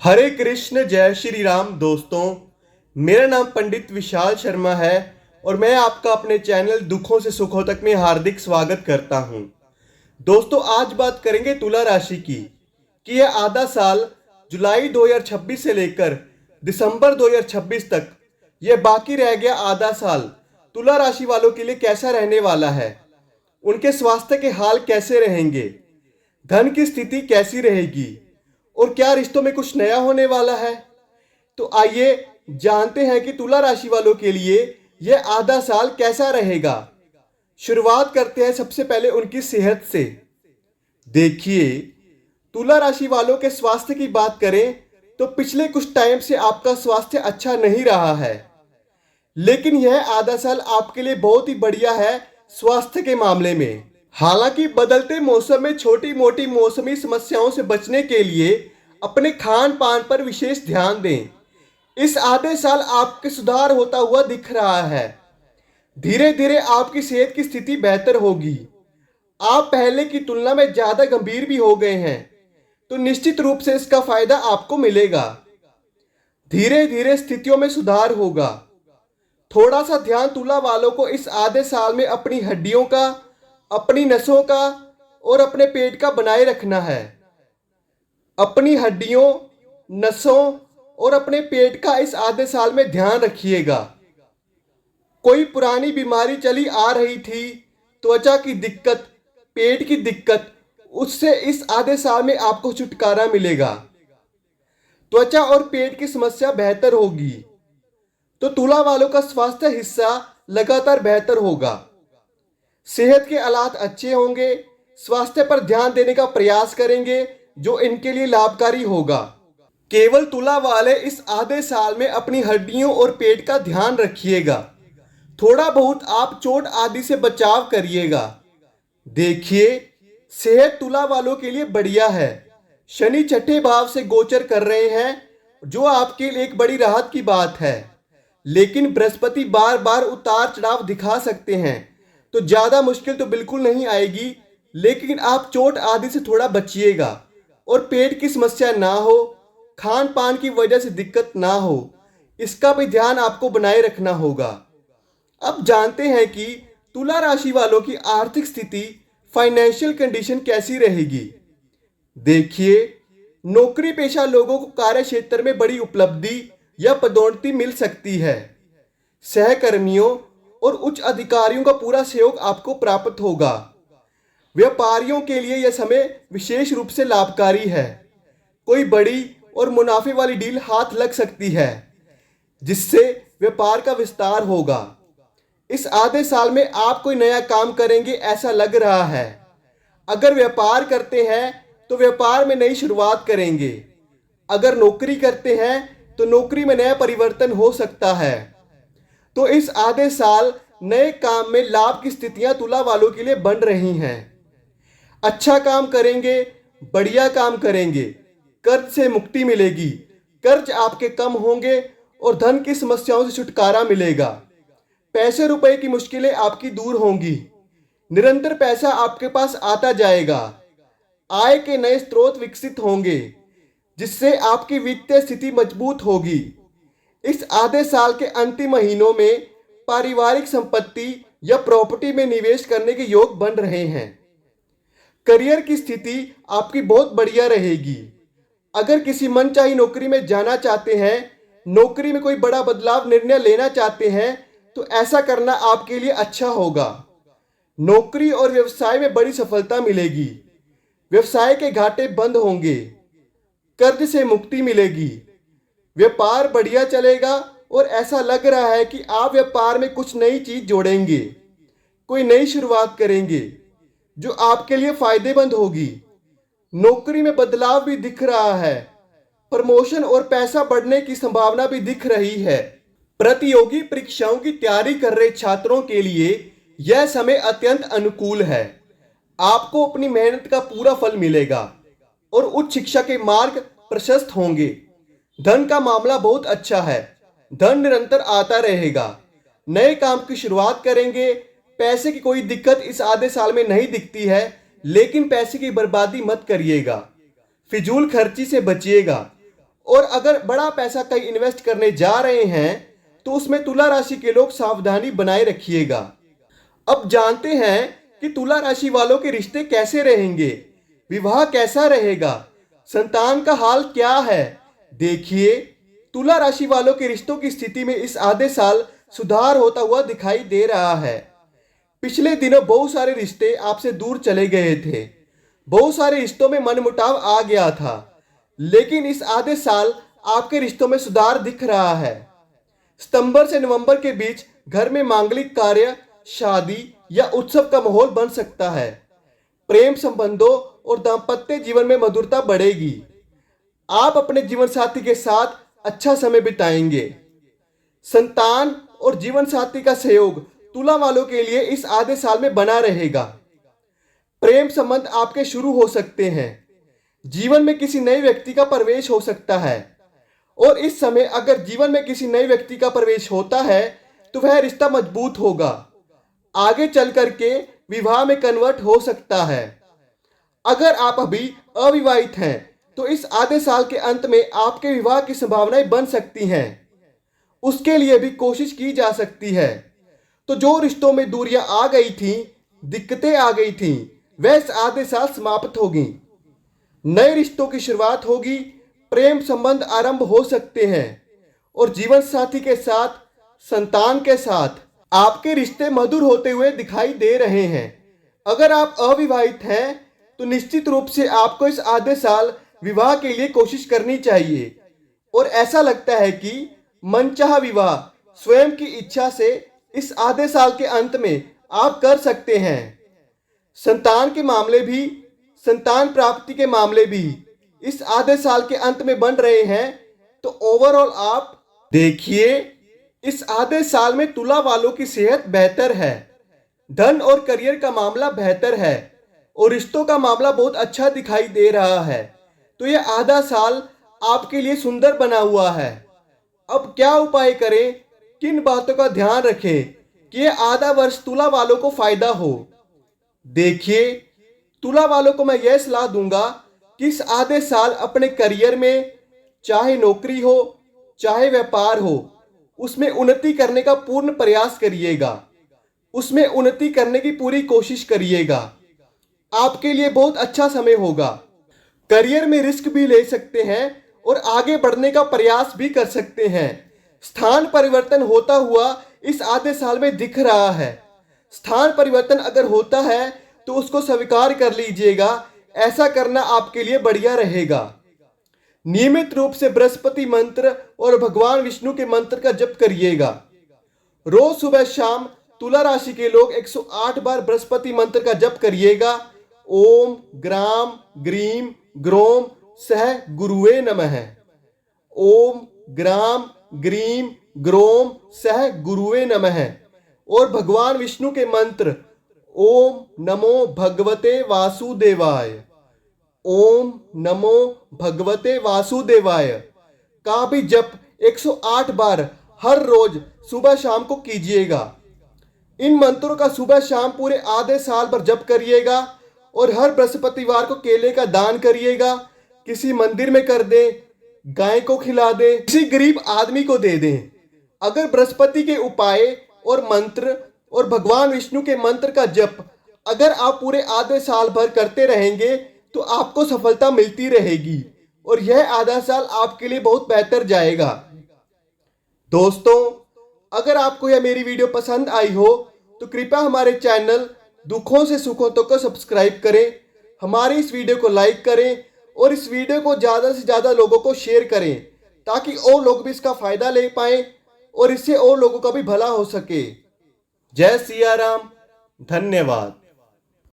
हरे कृष्ण जय श्री राम दोस्तों। मेरा नाम पंडित विशाल शर्मा है और मैं आपका अपने चैनल दुखों से सुखों तक में हार्दिक स्वागत करता हूं। दोस्तों, आज बात करेंगे तुला राशि की कि यह आधा साल जुलाई 2026 से लेकर दिसंबर 2026 तक यह बाकी रह गया आधा साल तुला राशि वालों के लिए कैसा रहने वाला है। उनके स्वास्थ्य के हाल कैसे रहेंगे, धन की स्थिति कैसी रहेगी और क्या रिश्तों में कुछ नया होने वाला है। तो आइए जानते हैं कि तुला राशि वालों के लिए यह आधा साल कैसा रहेगा। शुरुआत करते हैं सबसे पहले उनकी सेहत से। देखिए, तुला राशि वालों के स्वास्थ्य की बात करें तो पिछले कुछ टाइम से आपका स्वास्थ्य अच्छा नहीं रहा है, लेकिन यह आधा साल आपके लिए बहुत ही बढ़िया है स्वास्थ्य के मामले में। हालांकि बदलते मौसम में छोटी मोटी मौसमी समस्याओं से बचने के लिए अपने खान पान पर विशेष ध्यान दें। इस आधे साल आपके सुधार होता हुआ दिख रहा है। धीरे धीरे आपकी सेहत की स्थिति बेहतर होगी। आप पहले की तुलना में ज्यादा गंभीर भी हो गए हैं, तो निश्चित रूप से इसका फायदा आपको मिलेगा। धीरे धीरे स्थितियों में सुधार होगा। थोड़ा सा ध्यान तुला वालों को इस आधे साल में अपनी हड्डियों का, अपनी नसों का और अपने पेट का बनाए रखना है। अपनी हड्डियों, नसों और अपने पेट का इस आधे साल में ध्यान रखिएगा। कोई पुरानी बीमारी चली आ रही थी, त्वचा की दिक्कत, पेट की दिक्कत, उससे इस आधे साल में आपको छुटकारा मिलेगा। त्वचा और पेट की समस्या बेहतर होगी, तो तुला वालों का स्वास्थ्य हिस्सा लगातार बेहतर होगा। सेहत के हालात अच्छे होंगे। स्वास्थ्य पर ध्यान देने का प्रयास करेंगे जो इनके लिए लाभकारी होगा। केवल तुला वाले इस आधे साल में अपनी हड्डियों और पेट का ध्यान रखिएगा। थोड़ा बहुत आप चोट आदि से बचाव करिएगा। देखिए, सेहत तुला वालों के लिए बढ़िया है। शनि छठे भाव से गोचर कर रहे हैं, जो आपके लिए एक बड़ी राहत की बात है। लेकिन बृहस्पति बार बार उतार चढ़ाव दिखा सकते हैं, तो ज्यादा मुश्किल तो बिल्कुल नहीं आएगी, लेकिन आप चोट आदि से थोड़ा बचिएगा और पेट की समस्या ना हो, खान पान की वजह से दिक्कत ना हो, इसका भी ध्यान आपको बनाए रखना होगा। अब जानते हैं कि तुला राशि वालों की आर्थिक स्थिति, फाइनेंशियल कंडीशन कैसी रहेगी। देखिए, नौकरी पेशा लोगों को कार्य क्षेत्र में बड़ी उपलब्धि या पदोन्नति मिल सकती है। सहकर्मियों और उच्च अधिकारियों का पूरा सहयोग आपको प्राप्त होगा। व्यापारियों के लिए यह समय विशेष रूप से लाभकारी है। कोई बड़ी और मुनाफे वाली डील हाथ लग सकती है, जिससे व्यापार का विस्तार होगा। इस आधे साल में आप कोई नया काम करेंगे ऐसा लग रहा है। अगर व्यापार करते हैं तो व्यापार में नई शुरुआत करेंगे। अगर नौकरी करते हैं तो नौकरी में नया परिवर्तन हो सकता है। तो इस आधे साल नए काम में लाभ की स्थितियां तुला वालों के लिए बन रही हैं। अच्छा काम करेंगे, बढ़िया काम करेंगे, कर्ज से मुक्ति मिलेगी, कर्ज आपके कम होंगे और धन की समस्याओं से छुटकारा मिलेगा। पैसे रुपए की मुश्किलें आपकी दूर होंगी। निरंतर पैसा आपके पास आता जाएगा। आय के नए स्रोत विकसित होंगे, जिससे आपकी वित्तीय स्थिति मजबूत होगी। इस आधे साल के अंतिम महीनों में पारिवारिक संपत्ति या प्रॉपर्टी में निवेश करने के योग बन रहे हैं। करियर की स्थिति आपकी बहुत बढ़िया रहेगी। अगर किसी मनचाही नौकरी में जाना चाहते हैं, नौकरी में कोई बड़ा बदलाव निर्णय लेना चाहते हैं, तो ऐसा करना आपके लिए अच्छा होगा। नौकरी और व्यवसाय में बड़ी सफलता मिलेगी। व्यवसाय के घाटे बंद होंगे। कर्ज से मुक्ति मिलेगी। व्यापार बढ़िया चलेगा और ऐसा लग रहा है कि आप व्यापार में कुछ नई चीज जोड़ेंगे, कोई नई शुरुआत करेंगे जो आपके लिए फायदेमंद होगी। नौकरी में बदलाव भी दिख रहा है। प्रमोशन और पैसा बढ़ने की संभावना भी दिख रही है। प्रतियोगी परीक्षाओं की तैयारी कर रहे छात्रों के लिए यह समय अत्यंत अनुकूल है। आपको अपनी मेहनत का पूरा फल मिलेगा और उच्च शिक्षा के मार्ग प्रशस्त होंगे। धन का मामला बहुत अच्छा है। धन निरंतर आता रहेगा। नए काम की शुरुआत करेंगे। पैसे की कोई दिक्कत इस आधे साल में नहीं दिखती है, लेकिन पैसे की बर्बादी मत करिएगा। फिजूल खर्ची से बचिएगा और अगर बड़ा पैसा कहीं इन्वेस्ट करने जा रहे हैं तो उसमें तुला राशि के लोग सावधानी बनाए रखिएगा। अब जानते हैं कि तुला राशि वालों के रिश्ते कैसे रहेंगे, विवाह कैसा रहेगा, संतान का हाल क्या है। देखिए, तुला राशि वालों के रिश्तों की स्थिति में इस आधे साल सुधार होता हुआ दिखाई दे रहा है। पिछले दिनों बहुत सारे रिश्ते आपसे दूर चले गए थे, बहुत सारे रिश्तों में मनमुटाव आ गया था, लेकिन इस आधे साल आपके रिश्तों में सुधार दिख रहा है। सितंबर से नवंबर के बीच घर में मांगलिक कार्य, शादी या उत्सव का माहौल बन सकता है। प्रेम संबंधों और दाम्पत्य जीवन में मधुरता बढ़ेगी। आप अपने जीवन साथी के साथ अच्छा समय बिताएंगे। संतान और जीवन साथी का सहयोग तुला वालों के लिए इस आधे साल में बना रहेगा। प्रेम संबंध आपके शुरू हो सकते हैं। जीवन में किसी नए व्यक्ति का प्रवेश हो सकता है, और इस समय अगर जीवन में किसी नए व्यक्ति का प्रवेश होता है तो वह रिश्ता मजबूत होगा। आगे चल करके विवाह में कन्वर्ट हो सकता है। अगर आप अभी अविवाहित हैं तो इस आधे साल के अंत में आपके विवाह की संभावनाएं बन सकती हैं। उसके लिए भी कोशिश की जा सकती है। तो जो रिश्तों में दूरियां आ गई थी, दिक्कतें आ गई थी, वह इस आधे साल समाप्त होगी। नए रिश्तों की शुरुआत होगी। प्रेम संबंध आरंभ हो सकते हैं, और जीवन साथी के साथ, संतान के साथ आपके रिश्ते मधुर होते हुए दिखाई दे रहे हैं। अगर आप अविवाहित हैं तो निश्चित रूप से आपको इस आधे साल विवाह के लिए कोशिश करनी चाहिए, और ऐसा लगता है कि मनचाहा विवाह स्वयं की इच्छा से इस आधे साल के अंत में आप कर सकते हैं। संतान के मामले भी, संतान प्राप्ति के मामले भी इस आधे साल के अंत में बन रहे हैं। तो ओवरऑल आप देखिए, इस आधे साल में तुला वालों की सेहत बेहतर है, धन और करियर का मामला बेहतर है, और रिश्तों का मामला बहुत अच्छा दिखाई दे रहा है। तो यह आधा साल आपके लिए सुंदर बना हुआ है। अब क्या उपाय करें, किन बातों का ध्यान रखें कि यह आधा वर्ष तुला वालों को फायदा हो। देखिए, तुला वालों को मैं यह सलाह दूंगा कि इस आधे साल अपने करियर में, चाहे नौकरी हो चाहे व्यापार हो, उसमें उन्नति करने का पूर्ण प्रयास करिएगा। उसमें उन्नति करने की पूरी कोशिश करिएगा। आपके लिए बहुत अच्छा समय होगा। करियर में रिस्क भी ले सकते हैं और आगे बढ़ने का प्रयास भी कर सकते हैं। स्थान परिवर्तन होता हुआ इस आधे साल में दिख रहा है। स्थान परिवर्तन अगर होता है तो उसको स्वीकार कर लीजिएगा। ऐसा करना आपके लिए बढ़िया रहेगा। नियमित रूप से बृहस्पति मंत्र और भगवान विष्णु के मंत्र का जप करिएगा। रोज सुबह शाम तुला राशि के लोग 108 बार बृहस्पति मंत्र का जप करिएगा। ओम ग्राम ग्रीम ग्रोम सह गुरुवे नमः। ओम ग्राम ग्रीम ग्रोम सह गुरुवे नमः। और भगवान विष्णु के मंत्र ओम नमो भगवते वासुदेवाय, ओम नमो भगवते वासुदेवाय का भी जप 108 बार हर रोज सुबह शाम को कीजिएगा। इन मंत्रों का सुबह शाम पूरे आधे साल भर जप करिएगा, और हर बृहस्पतिवार को केले का दान करिएगा। किसी मंदिर में कर दें, गाय को खिला दें, किसी गरीब आदमी को दे दें। अगर बृहस्पति के उपाय और मंत्र और भगवान विष्णु के मंत्र का जप अगर आप पूरे आधे साल भर करते रहेंगे तो आपको सफलता मिलती रहेगी, और यह आधा साल आपके लिए बहुत बेहतर जाएगा। दोस्तों, अगर आपको यह मेरी वीडियो पसंद आई हो तो कृपया हमारे चैनल दुखों से सुखों तक को सब्सक्राइब करें, हमारी इस वीडियो को लाइक करें, और इस वीडियो को ज़्यादा से ज़्यादा लोगों को शेयर करें, ताकि और लोग भी इसका फ़ायदा ले पाएँ और इससे और लोगों का भी भला हो सके। जय सिया राम। धन्यवाद।